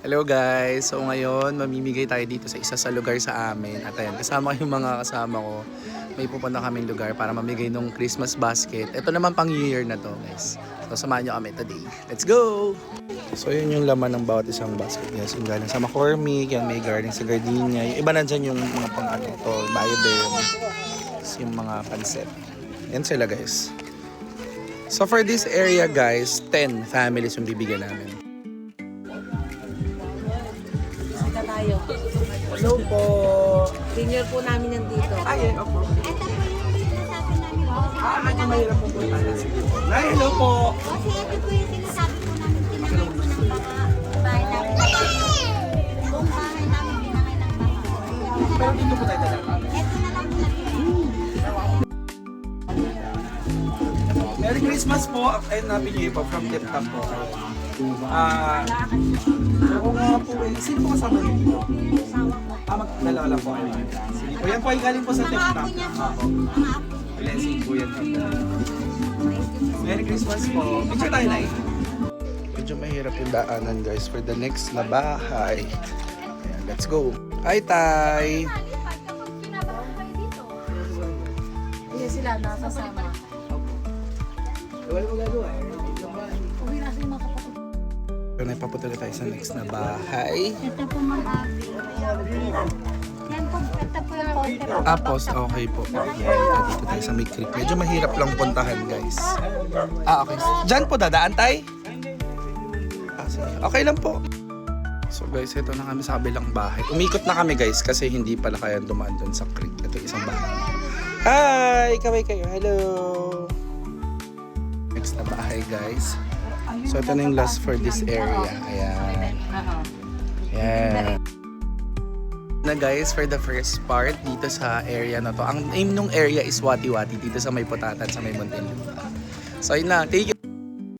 Hello guys! So ngayon, mamimigay tayo dito sa isa sa lugar sa amin. At ayan, kasama yung mga kasama ko. May pupunta kaming lugar para mamigay ng Christmas basket. Ito naman pang New Year na to guys. So samahan nyo kami today. Let's go! So yun yung laman ng bawat isang basket guys. Yung galing sa McCormick, yan may galing sa Gardenia. Yung iba nandyan yung mga pang ano to, Bioderm. Yung mga panset. Yan sila guys. So for this area guys, 10 families yung bibigyan namin. Hello po. Senior po namin nandito. Ay, opo. Ito po yung sinasabi namin po. Medyo mahirap po po tayo. Nay, hello po. Kasi ito po yung sinasabi po namin tinangay po ng baka. Bahay namin. Buong bahay namin tinangay ng baka. Pero dito po tayo talaga. Ito na lang po natin. Merry Christmas po and Happy New Year po from Tip Top po. Ako nga po eh. Sino po kasama niyo dito? Magdalala po kayo. Sige po. Yan po ay galing po sa Tip Top. Blessing po yan. Merry Christmas po. Picture tayo na eh. Medyo mahirap yung daanan guys for the next na bahay. Ayan, let's go. Hi Tay! Hindi sila nakasama. Wala mo gagawa eh. Uwi na sila mga kapatid. So, naipapunta tayo sa next na bahay. Ito po mga yan po. Ito po yung konti po. Tapos, okay po. Dito tayo sa May Creek. Medyo mahirap lang puntahan guys. Okay. Diyan po dadaan tay? Sige. Okay lang po. So guys, ito na kami sa kabilang bahay. Umikot na kami guys kasi hindi pala kaya dumaan doon sa creek. Ito isang bahay. Hi! Kaway kayo. Hello! Next na bahay guys. So ito na yung last for this area. Ayan. Ayan. Na guys, for the first part dito sa area na to. Ang name nung area is Wati-Wati dito sa May Putatan sa May Muntinlupa. So yun lang. Thank you.